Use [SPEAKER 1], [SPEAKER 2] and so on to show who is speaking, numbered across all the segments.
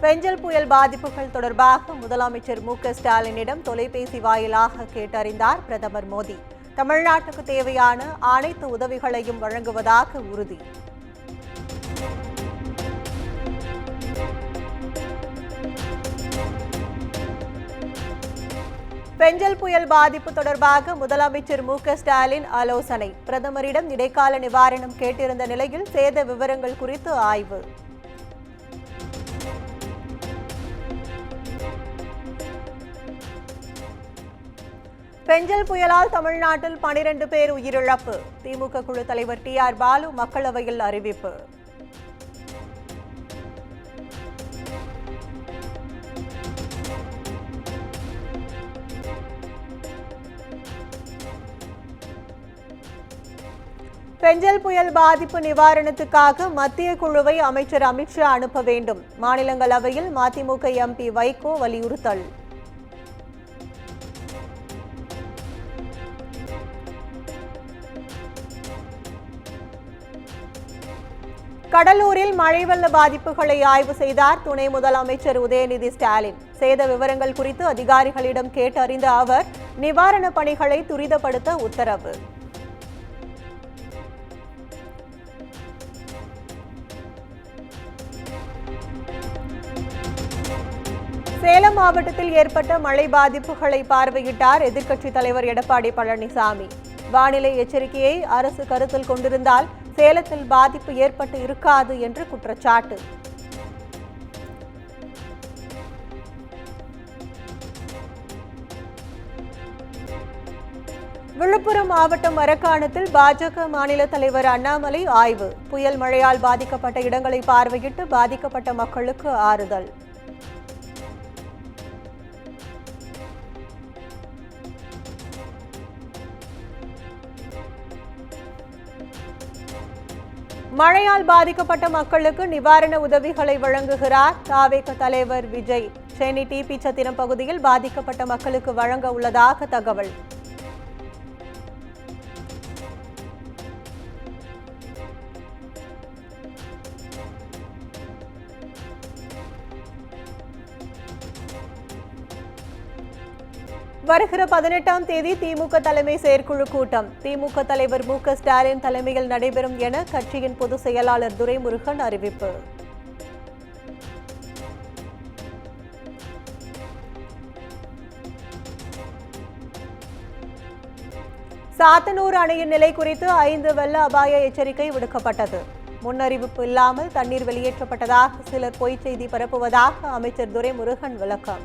[SPEAKER 1] பெஞ்சல் புயல் பாதிப்புகள் தொடர்பாக முதலமைச்சர் மு.க.ஸ்டாலினிடம் தொலைபேசி வாயிலாக கேட்டறிந்தார் பிரதமர் மோடி. தமிழ்நாட்டுக்கு தேவையான அனைத்து உதவிகளையும் வழங்குவதாக உறுதி. பெஞ்சல் புயல் பாதிப்பு தொடர்பாக முதலமைச்சர் மு.க.ஸ்டாலின் ஆலோசனை. பிரதமரிடம் இடைக்கால நிவாரணம் கேட்டிருந்த நிலையில் சேத விவரங்கள் குறித்து ஆய்வு. பெஞ்சல் புயலால் தமிழ்நாட்டில் 12 பேர் உயிரிழப்பு. திமுக குழு தலைவர் டி.ஆர். பாலு மக்களவையில் அறிவிப்பு. பெஞ்சல் புயல் பாதிப்பு நிவாரணத்துக்காக மத்திய குழுவை அமைச்சர் அமித்ஷா அனுப்ப வேண்டும். மாநிலங்களவையில் மதிமுக எம்பி வைகோ வலியுறுத்தல். கடலூரில் மழை வெள்ள பாதிப்புகளை ஆய்வு செய்தார் துணை முதலமைச்சர் உதயநிதி ஸ்டாலின். சேத விவரங்கள் குறித்து அதிகாரிகளிடம் கேட்டறிந்த அவர் நிவாரணப் பணிகளை துரிதப்படுத்த உத்தரவு. சேலம் மாவட்டத்தில் ஏற்பட்ட மழை பாதிப்புகளை பார்வையிட்டார் எதிர்க்கட்சித் தலைவர் எடப்பாடி பழனிசாமி. வானிலை எச்சரிக்கையை அரசு கருத்தில் கொண்டிருந்தால் சேலத்தில் பாதிப்பு ஏற்பட்டு இருக்காது என்று குற்றச்சாட்டு. விழுப்புரம் மாவட்டம் மரக்காணத்தில் பாஜக மாநில தலைவர் அண்ணாமலை ஆய்வு. புயல் மழையால் பாதிக்கப்பட்ட இடங்களை பார்வையிட்டு பாதிக்கப்பட்ட மக்களுக்கு ஆறுதல். மழையால் பாதிக்கப்பட்ட மக்களுக்கு நிவாரண உதவிகளை வழங்குகிறார் தவேக தலைவர் விஜய். சென்னை டிபி சத்திரம் பகுதியில் பாதிக்கப்பட்ட மக்களுக்கு வழங்க உள்ளதாக தகவல். வருகிற 18ஆம் தேதி திமுக தலைமை செயற்குழு கூட்டம். திமுக தலைவர் மு.க.ஸ்டாலின் தலைமையில் நடைபெறும் என கட்சியின் பொதுச் செயலாளர் துரைமுருகன் அறிவிப்பு. சாத்தனூர் அணையின் நிலை குறித்து 5 வெள்ள அபாய எச்சரிக்கை விடுக்கப்பட்டது. முன்னறிவிப்பு இல்லாமல் தண்ணீர் வெளியேற்றப்பட்டதாக சிலர் பொய் செய்தி பரப்புவதாக அமைச்சர் துரைமுருகன் விளக்கம்.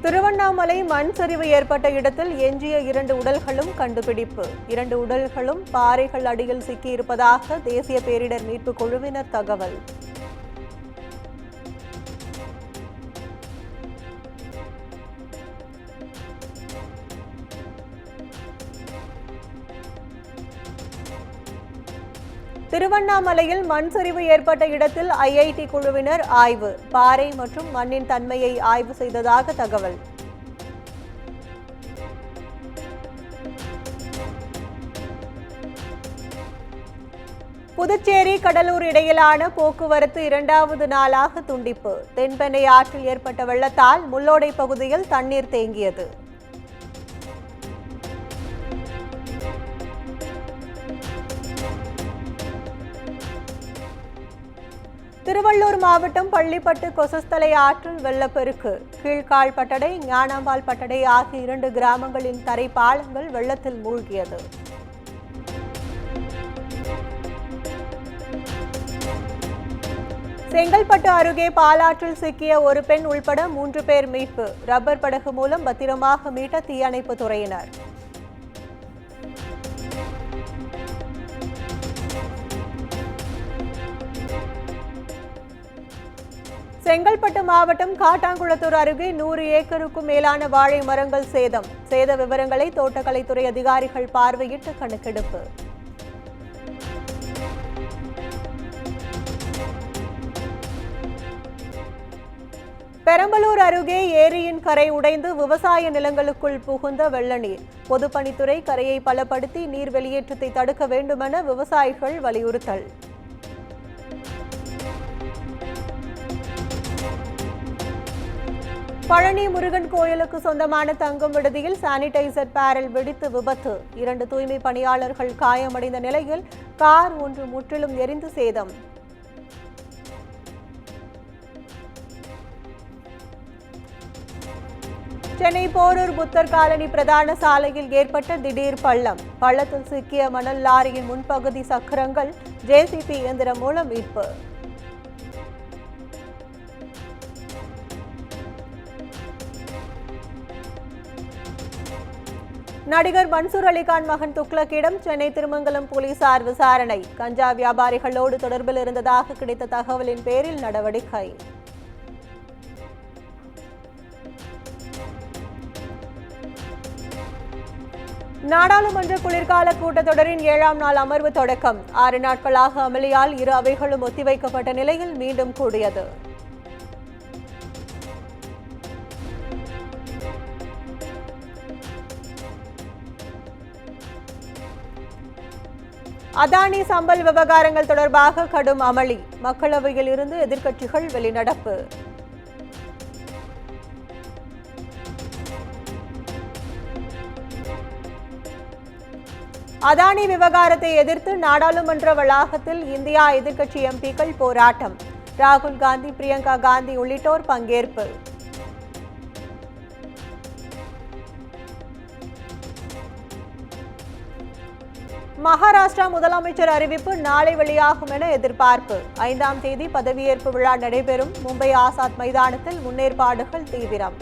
[SPEAKER 1] திருவண்ணாமலை மண் சரிவு ஏற்பட்ட இடத்தில் எஞ்சிய 2 உடல்களும் கண்டுபிடிப்பு. 2 உடல்களும் பாறைகள் அடியில் சிக்கியிருப்பதாக தேசிய பேரிடர் மீட்பு குழுவினர் தகவல். திருவண்ணாமலையில் மண் சரிவு ஏற்பட்ட இடத்தில் ஐஐடி குழுவினர் ஆய்வு. பாறை மற்றும் மண்ணின் தன்மையை ஆய்வு செய்ததாக தகவல். புதுச்சேரி கடலூர் இடையிலான போக்குவரத்து 2வது நாளாக துண்டிப்பு. தென்பெண்ணை ஆற்றில் ஏற்பட்ட வெள்ளத்தால் முள்ளோடை பகுதியில் தண்ணீர் தேங்கியது. திருவள்ளூர் மாவட்டம் பள்ளிப்பட்டு கொசஸ்தலை ஆற்றில் வெள்ளப்பெருக்கு. கீழ்கால் பட்டடை, ஞானாம்பாள் பட்டடை ஆகிய 2 கிராமங்களின் தரை பாலங்கள் வெள்ளத்தில் மூழ்கியது. செங்கல்பட்டு அருகே பாலாற்றில் சிக்கிய ஒரு பெண் உள்பட 3 பேர் மீட்பு. ரப்பர் படகு மூலம் பத்திரமாக மீட்ட தீயணைப்பு துறையினர். செங்கல்பட்டு மாவட்டம் காட்டாங்குளத்தூர் அருகே 100 ஏக்கருக்கும் மேலான வாழை மரங்கள் சேதம். சேத விவரங்களை தோட்டக்கலைத்துறை அதிகாரிகள் பார்வையிட்டு கணக்கெடுப்பு. பெரம்பலூர் அருகே ஏரியின் கரை உடைந்து விவசாய நிலங்களுக்குள் புகுந்த வெள்ள நீர். பொதுப்பணித்துறை கரையை பலப்படுத்தி நீர் வெளியேற்றத்தை தடுக்க வேண்டுமென விவசாயிகள் வலியுறுத்தல். பழனி முருகன் கோயிலுக்கு சொந்தமான தங்கும் விடுதியில் சானிடைசர் பேரல் வெடித்து விபத்து. 2 தூய்மை பணியாளர்கள் காயமடைந்த நிலையில் கார் ஒன்று முற்றிலும் எரிந்து சேதம். சென்னை போரூர் புத்தர் காலனி பிரதான சாலையில் ஏற்பட்ட திடீர் பள்ளம். பள்ளத்தில் சிக்கிய மணல் லாரியின் முன்பகுதி சக்கரங்கள் ஜேசிபி இயந்திரம் மூலம் மீட்பு. நடிகர் மன்சூர் அலிகான் மகன் துக்ளக்கிடம் சென்னை திருமங்கலம் போலீசார் விசாரணை. கஞ்சா வியாபாரிகளோடு தொடர்பில் இருந்ததாக கிடைத்த தகவலின் பேரில் நடவடிக்கை. நாடாளுமன்ற குளிர்கால கூட்டத்தொடரின் 7ஆம் நாள் அமர்வு தொடக்கம். 6 நாட்களாக அமளியால் இரு அவைகளும் ஒத்திவைக்கப்பட்ட நிலையில் மீண்டும் கூடியது. அதானி சம்பல் விவகாரங்கள் தொடர்பாக கடும் அமளி. மக்களவையில் இருந்து எதிர்க்கட்சிகள் வெளிநடப்பு. அதானி விவகாரத்தை எதிர்த்து நாடாளுமன்ற வளாகத்தில் இந்தியா எதிர்க்கட்சி எம்பிக்கள் போராட்டம். ராகுல் காந்தி, பிரியங்கா காந்தி உள்ளிட்டோர் பங்கேற்பு. மகாராஷ்டிரா முதலமைச்சர் அறிவிப்பு நாளை வெளியாகும் என எதிர்பார்ப்பு. 5ஆம் தேதி பதவியேற்பு விழா நடைபெறும். மும்பை ஆசாத் மைதானத்தில் முன்னேற்பாடுகள் தீவிரம்.